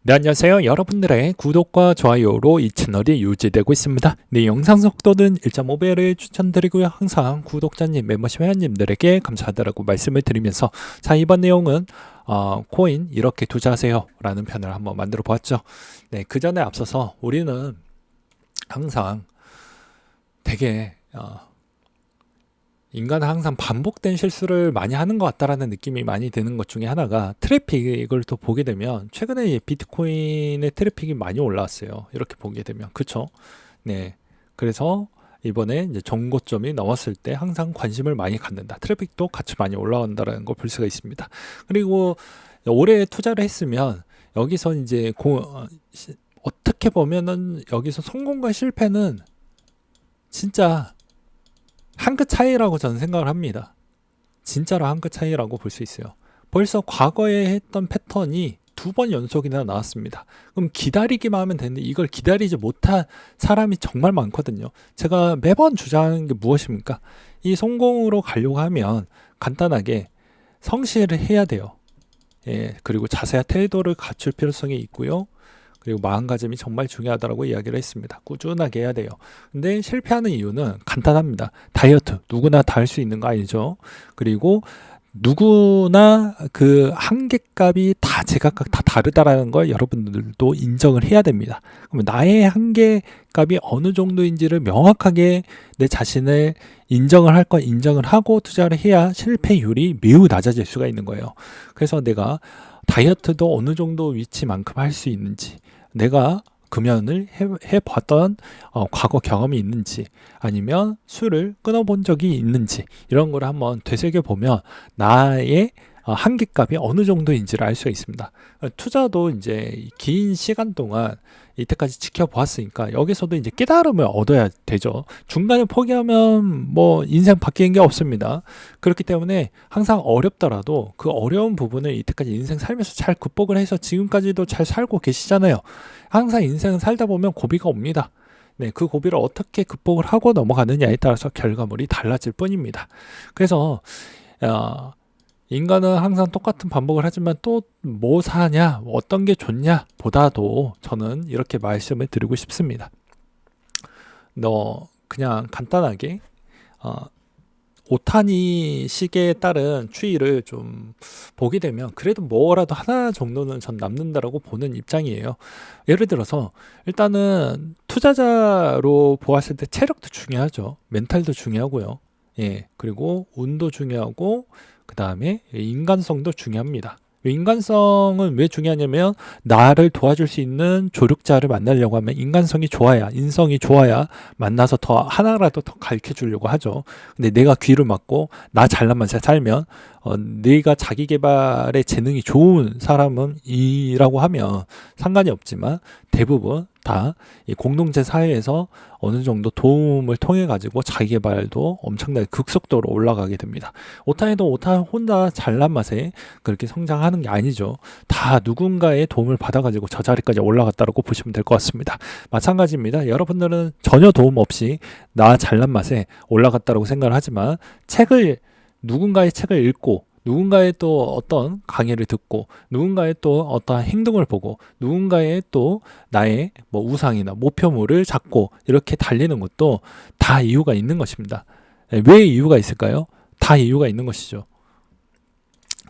네, 안녕하세요. 여러분들의 구독과 좋아요로 이 채널이 유지되고 있습니다. 네, 영상 속도는 1.5배를 추천드리고요. 항상 구독자님, 멤버십 회원님들에게 감사하다라고 말씀을 드리면서, 자, 이번 내용은 코인 이렇게 투자하세요 라는 편을 한번 만들어 보았죠. 네, 그 전에 앞서서 우리는 항상 되게 인간은 항상 반복된 실수를 많이 하는 것 같다라는 느낌이 많이 드는 것 중에 하나가, 트래픽을 또 보게 되면 최근에 비트코인의 트래픽이 많이 올라왔어요. 이렇게 보게 되면 그쵸? 네, 그래서 이번에 이제 정고점이 넘었을 때 항상 관심을 많이 갖는다. 트래픽도 같이 많이 올라온다라는 걸 볼 수가 있습니다. 그리고 올해 투자를 했으면 여기서 이제 어떻게 보면은 여기서 성공과 실패는 진짜 한 끗 차이라고 저는 생각을 합니다. 진짜로 한 끗 차이라고 볼 수 있어요. 벌써 과거에 했던 패턴이 2번 연속이나 나왔습니다. 그럼 기다리기만 하면 되는데 이걸 기다리지 못한 사람이 정말 많거든요. 제가 매번 주장하는 게 무엇입니까? 이 성공으로 가려고 하면 간단하게 성실을 해야 돼요. 예, 그리고 자세한 태도를 갖출 필요성이 있고요. 그리고 마음가짐이 정말 중요하다고 이야기를 했습니다. 꾸준하게 해야 돼요. 근데 실패하는 이유는 간단합니다. 다이어트 누구나 다 할 수 있는 거 아니죠. 그리고 누구나 그 한계값이 다 제각각 다 다르다라는 걸 여러분들도 인정을 해야 됩니다. 그러면 나의 한계값이 어느 정도인지를 명확하게 내 자신을 인정을 할 거 인정을 하고 투자를 해야 실패율이 매우 낮아질 수가 있는 거예요. 그래서 내가 다이어트도 어느 정도 위치만큼 할 수 있는지, 내가 금연을 해봤던 과거 경험이 있는지, 아니면 술을 끊어본 적이 있는지, 이런 걸 한번 되새겨보면 나의 한계값이 어느 정도인지를 알 수가 있습니다. 투자도 이제 긴 시간 동안 이때까지 지켜보았으니까 여기서도 이제 깨달음을 얻어야 되죠. 중간에 포기하면 뭐 인생 바뀌는 게 없습니다. 그렇기 때문에 항상 어렵더라도 그 어려운 부분을 이때까지 인생 살면서 잘 극복을 해서 지금까지도 잘 살고 계시잖아요. 항상 인생을 살다 보면 고비가 옵니다. 네, 그 고비를 어떻게 극복을 하고 넘어가느냐에 따라서 결과물이 달라질 뿐입니다. 그래서 인간은 항상 똑같은 반복을 하지만 또 뭐 사냐, 어떤 게 좋냐 보다도 저는 이렇게 말씀을 드리고 싶습니다. 너 그냥 간단하게 오타니 시계에 따른 추이를 좀 보게 되면 그래도 뭐라도 하나 정도는 전 남는다라고 보는 입장이에요. 예를 들어서 일단은 투자자로 보았을 때 체력도 중요하죠. 멘탈도 중요하고요. 예, 그리고 운도 중요하고 그 다음에 인간성도 중요합니다. 인간성은 왜 중요하냐면, 나를 도와줄 수 있는 조력자를 만나려고 하면 인간성이 좋아야, 인성이 좋아야 만나서 더 하나라도 더 가르쳐 주려고 하죠. 근데 내가 귀를 막고 나 잘나만 살면 내가 자기 개발에 재능이 좋은 사람은 이라고 하면 상관이 없지만, 대부분 다 이 공동체 사회에서 어느 정도 도움을 통해 가지고 자기 개발도 엄청나게 급속도로 올라가게 됩니다. 오타에도 오타 혼자 잘난 맛에 그렇게 성장하는 게 아니죠. 다 누군가의 도움을 받아 가지고 저 자리까지 올라갔다고 보시면 될 것 같습니다. 마찬가지입니다. 여러분들은 전혀 도움 없이 나 잘난 맛에 올라갔다고 생각을 하지만, 누군가의 책을 읽고, 누군가의 또 어떤 강의를 듣고, 누군가의 또 어떠한 행동을 보고, 누군가의 또 나의 뭐 우상이나 목표물을 잡고 이렇게 달리는 것도 다 이유가 있는 것입니다. 왜 이유가 있을까요? 다 이유가 있는 것이죠.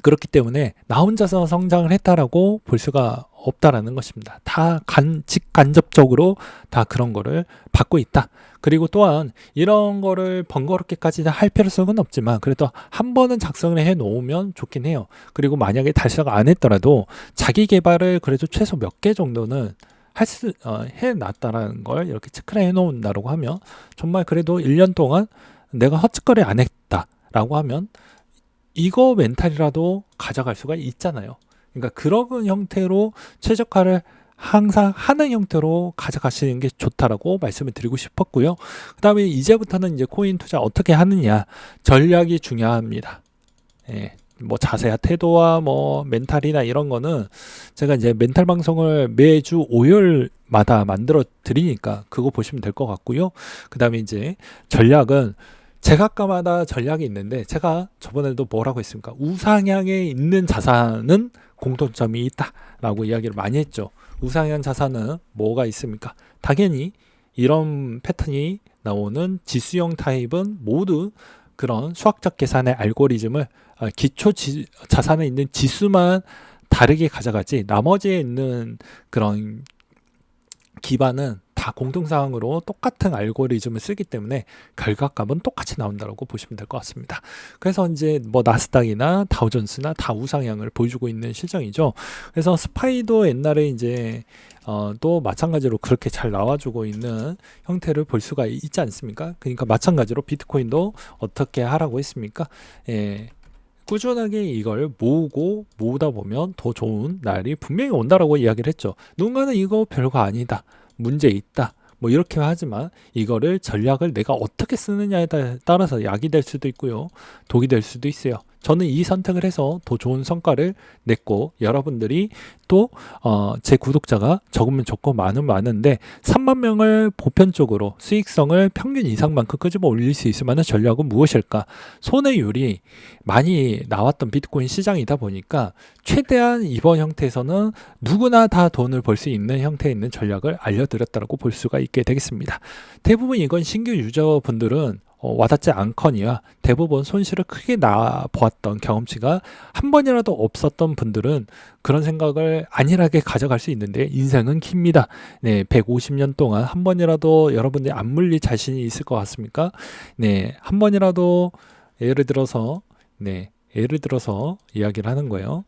그렇기 때문에 나 혼자서 성장을 했다라고 볼 수가 없다라는 것입니다. 다 직간접적으로 다 그런 거를 받고 있다. 그리고 또한 이런 거를 번거롭게까지 할 필요성은 없지만 그래도 한 번은 작성을 해 놓으면 좋긴 해요. 그리고 만약에 달성 안 했더라도 자기 개발을 그래도 최소 몇 개 정도는 해놨다라는 걸 이렇게 체크를 해 놓는다고 하면, 정말 그래도 1년 동안 내가 헛짓거리 안 했다라고 하면 이거 멘탈이라도 가져갈 수가 있잖아요. 그러니까 그런 형태로 최적화를 항상 하는 형태로 가져가시는 게 좋다라고 말씀을 드리고 싶었고요. 그 다음에 이제부터는 이제 코인 투자 어떻게 하느냐, 전략이 중요합니다. 예, 뭐 자세한 태도와 뭐 멘탈이나 이런 거는 제가 이제 멘탈 방송을 매주 5일마다 만들어 드리니까 그거 보시면 될 것 같고요. 그 다음에 이제 전략은 제각각마다 전략이 있는데 제가 저번에도 뭐라고 했습니까? 우상향에 있는 자산은 공통점이 있다라고 이야기를 많이 했죠. 우상향 자산은 뭐가 있습니까? 당연히 이런 패턴이 나오는 지수형 타입은 모두 그런 수학적 계산의 알고리즘을 자산에 있는 지수만 다르게 가져가지 나머지에 있는 그런 기반은 다 공통사항으로 똑같은 알고리즘을 쓰기 때문에 결과값은 똑같이 나온다고 보시면 될 것 같습니다. 그래서 이제 뭐 나스닥이나 다우존스나 다 우상향을 보여주고 있는 실정이죠. 그래서 스파이도 옛날에 이제 또 마찬가지로 그렇게 잘 나와주고 있는 형태를 볼 수가 있지 않습니까? 그러니까 마찬가지로 비트코인도 어떻게 하라고 했습니까? 예, 꾸준하게 이걸 모으다 보면 더 좋은 날이 분명히 온다라고 이야기를 했죠. 누군가는 이거 별거 아니다, 문제 있다, 뭐 이렇게 하지만 이거를 전략을 내가 어떻게 쓰느냐에 따라서 약이 될 수도 있고요, 독이 될 수도 있어요. 저는 이 선택을 해서 더 좋은 성과를 냈고, 여러분들이 또 제 구독자가 적으면 적고 많으면 많은데 3만 명을 보편적으로 수익성을 평균 이상만큼 끄집어 올릴 수 있을 만한 전략은 무엇일까? 손해율이 많이 나왔던 비트코인 시장이다 보니까 최대한 이번 형태에서는 누구나 다 돈을 벌 수 있는 형태에 있는 전략을 알려드렸다고 볼 수가 있게 되겠습니다. 대부분 이건 신규 유저분들은 와닿지 않거니와 대부분 손실을 크게 보았던 경험치가 한 번이라도 없었던 분들은 그런 생각을 안일하게 가져갈 수 있는데, 인생은 깁니다. 네, 150년 동안 한 번이라도 여러분들이 안 물릴 자신이 있을 것 같습니까? 네, 한 번이라도 예를 들어서 이야기를 하는 거예요.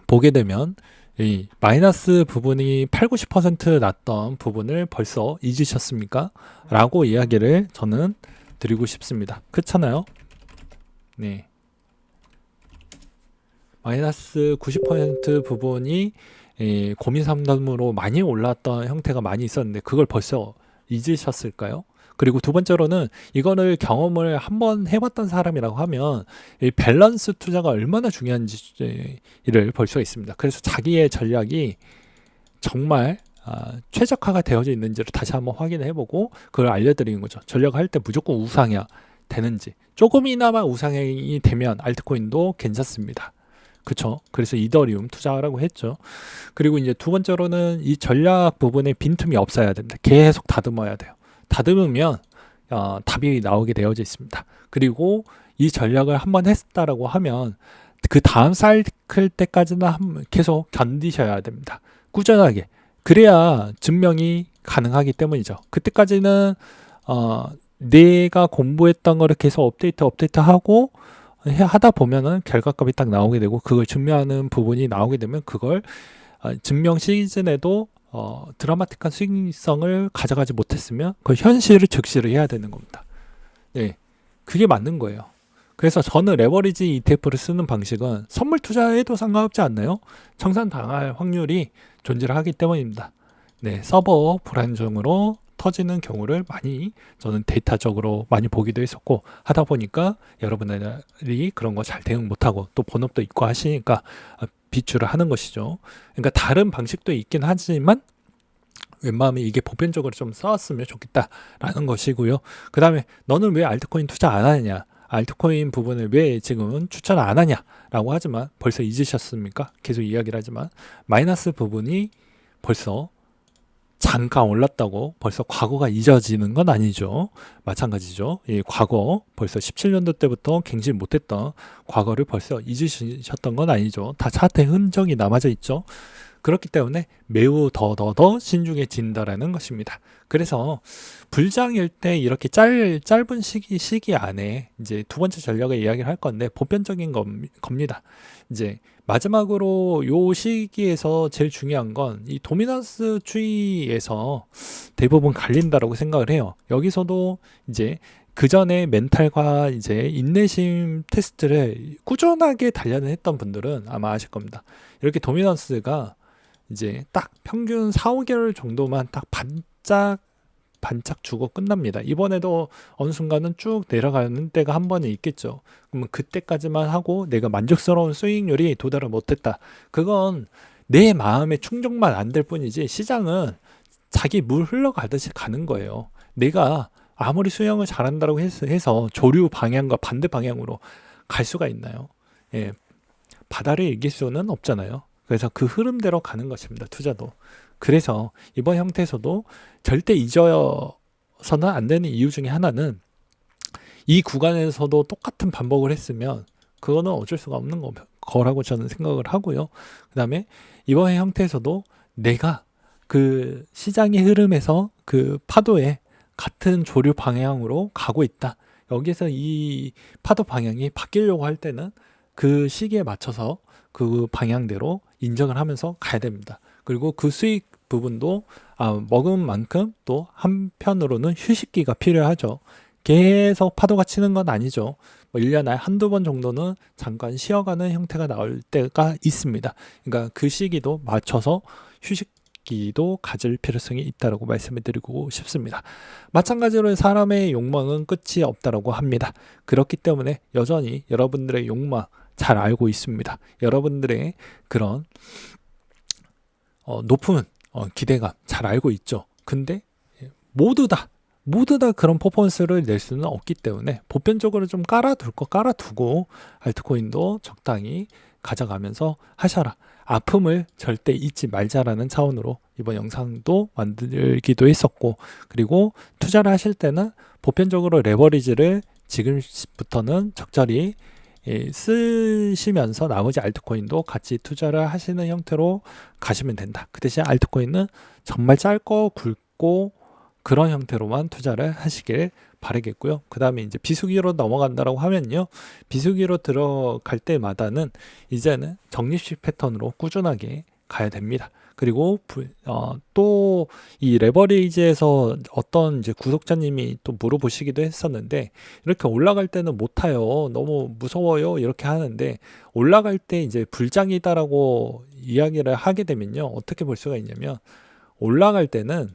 보게 되면 이 마이너스 부분이 8, 90% 났던 부분을 벌써 잊으셨습니까? 라고 이야기를 저는 드리고 싶습니다. 그렇잖아요? 네. 마이너스 90% 부분이 고민 상담으로 많이 올랐던 형태가 많이 있었는데 그걸 벌써 잊으셨을까요? 그리고 두 번째로는 이거를 경험을 한번 해봤던 사람이라고 하면 이 밸런스 투자가 얼마나 중요한지를 볼 수가 있습니다. 그래서 자기의 전략이 정말 최적화가 되어져 있는지를 다시 한번 확인을 해보고 그걸 알려드리는 거죠. 전략할 때 무조건 우상향 되는지, 조금이나마 우상향이 되면 알트코인도 괜찮습니다. 그쵸? 그래서 이더리움 투자하라고 했죠. 그리고 이제 두 번째로는 이 전략 부분에 빈틈이 없어야 됩니다. 계속 다듬어야 돼요. 다듬으면 답이 나오게 되어져 있습니다. 그리고 이 전략을 한번 했다라고 하면 그 다음 사이클 때까지는 계속 견디셔야 됩니다. 꾸준하게. 그래야 증명이 가능하기 때문이죠. 그때까지는 내가 공부했던 거를 계속 업데이트하고 하다 보면은 결과값이 딱 나오게 되고, 그걸 증명하는 부분이 나오게 되면 그걸 증명 시즌에도 드라마틱한 수익성을 가져가지 못했으면 그 현실을 즉시를 해야 되는 겁니다. 네, 그게 맞는 거예요. 그래서 저는 레버리지 ETF를 쓰는 방식은 선물 투자에도 상관없지 않나요? 청산당할 확률이 존재를 하기 때문입니다. 네, 서버 불안정으로 터지는 경우를 많이 저는 데이터적으로 많이 보기도 했었고, 하다 보니까 여러분들이 그런 거 잘 대응 못하고 또 본업도 있고 하시니까 비추를 하는 것이죠. 그러니까 다른 방식도 있긴 하지만 웬만하면 이게 보편적으로 좀 써왔으면 좋겠다라는 것이고요. 그 다음에 너는 왜 알트코인 투자 안 하느냐, 알트코인 부분을 왜 지금은 추천 안 하냐라고 하지만 벌써 잊으셨습니까? 계속 이야기를 하지만 마이너스 부분이 벌써 잠깐 올랐다고 벌써 과거가 잊어지는 건 아니죠. 마찬가지죠. 이 과거 벌써 17년도 때부터 갱신 못했던 과거를 벌써 잊으셨던 건 아니죠. 다 차트의 흔적이 남아져 있죠. 그렇기 때문에 매우 더 신중해진다라는 것입니다. 그래서 불장일 때 이렇게 짧은 시기 안에 이제 두 번째 전략을 이야기를 할 건데, 보편적인 겁니다. 이제 마지막으로 요 시기에서 제일 중요한 건 이 도미넌스 추이에서 대부분 갈린다라고 생각을 해요. 여기서도 이제 그 전에 멘탈과 이제 인내심 테스트를 꾸준하게 단련을 했던 분들은 아마 아실 겁니다. 이렇게 도미넌스가 이제 딱 평균 4, 5개월 정도만 딱 반짝 주고 끝납니다. 이번에도 어느 순간은 쭉 내려가는 때가 한 번에 있겠죠. 그러면 그때까지만 하고 내가 만족스러운 수익률이 도달을 못했다. 그건 내 마음의 충족만 안 될 뿐이지 시장은 자기 물 흘러가듯이 가는 거예요. 내가 아무리 수영을 잘한다고 해서 조류 방향과 반대 방향으로 갈 수가 있나요? 예, 바다를 이길 수는 없잖아요. 그래서 그 흐름대로 가는 것입니다. 투자도. 그래서 이번 형태에서도 절대 잊어서는 안 되는 이유 중에 하나는 이 구간에서도 똑같은 반복을 했으면 그거는 어쩔 수가 없는 거라고 저는 생각을 하고요. 그 다음에 이번 형태에서도 내가 그 시장의 흐름에서 그 파도에 같은 조류 방향으로 가고 있다. 여기서 이 파도 방향이 바뀌려고 할 때는 그 시기에 맞춰서 그 방향대로 인정을 하면서 가야 됩니다. 그리고 그 수익 부분도 먹은 만큼 또 한편으로는 휴식기가 필요하죠. 계속 파도가 치는 건 아니죠. 뭐 1년에 한두 번 정도는 잠깐 쉬어가는 형태가 나올 때가 있습니다. 그러니까 그 시기도 맞춰서 휴식기도 가질 필요성이 있다고 말씀을 드리고 싶습니다. 마찬가지로 사람의 욕망은 끝이 없다고 합니다. 그렇기 때문에 여전히 여러분들의 욕망 잘 알고 있습니다. 여러분들의 그런 높은 기대감 잘 알고 있죠. 근데 모두 다 그런 퍼포먼스를 낼 수는 없기 때문에 보편적으로 좀 깔아두고 알트코인도 적당히 가져가면서 하셔라. 아픔을 절대 잊지 말자라는 차원으로 이번 영상도 만들기도 했었고, 그리고 투자를 하실 때는 보편적으로 레버리지를 지금부터는 적절히 쓰시면서 나머지 알트코인도 같이 투자를 하시는 형태로 가시면 된다. 그 대신 알트코인은 정말 짧고 굵고 그런 형태로만 투자를 하시길 바라겠고요. 그 다음에 이제 비수기로 넘어간다라고 하면요, 비수기로 들어갈 때마다는 이제는 적립식 패턴으로 꾸준하게 가야 됩니다. 그리고 또 이 레버리지에서 어떤 이제 구독자님이 또 물어보시기도 했었는데, 이렇게 올라갈 때는 못 타요, 너무 무서워요, 이렇게 하는데, 올라갈 때 이제 불장이다라고 이야기를 하게 되면요, 어떻게 볼 수가 있냐면, 올라갈 때는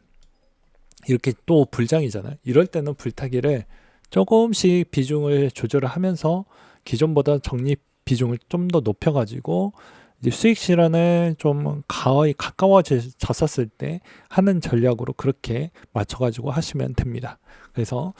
이렇게 또 불장이잖아요. 이럴 때는 불타기를 조금씩 비중을 조절을 하면서 기존보다 적립 비중을 좀 더 높여가지고 이제 수익 실현을 좀 거의 가까워졌었을 때 하는 전략으로 그렇게 맞춰가지고 하시면 됩니다. 그래서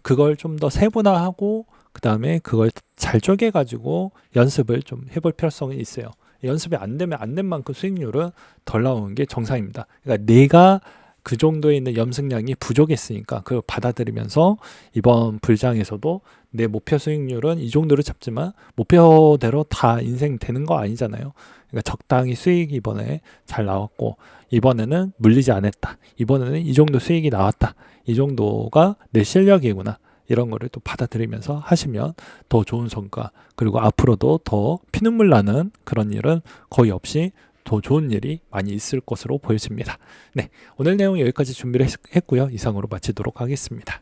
그걸 좀 더 세분화하고 그 다음에 그걸 잘 쪼개가지고 연습을 좀 해볼 필요성이 있어요. 연습이 안 되면 안 된 만큼 수익률은 덜 나오는 게 정상입니다. 그러니까 내가 그 정도에 있는 염승량이 부족했으니까 그걸 받아들이면서 이번 불장에서도 내 목표 수익률은 이 정도로 잡지만 목표대로 다 인생 되는 거 아니잖아요. 그러니까 적당히 수익이 이번에 잘 나왔고, 이번에는 물리지 않았다, 이번에는 이 정도 수익이 나왔다, 이 정도가 내 실력이구나, 이런 거를 또 받아들이면서 하시면 더 좋은 성과, 그리고 앞으로도 더 피눈물 나는 그런 일은 거의 없이 더 좋은 일이 많이 있을 것으로 보여집니다. 네, 오늘 내용 여기까지 준비를 했고요. 이상으로 마치도록 하겠습니다.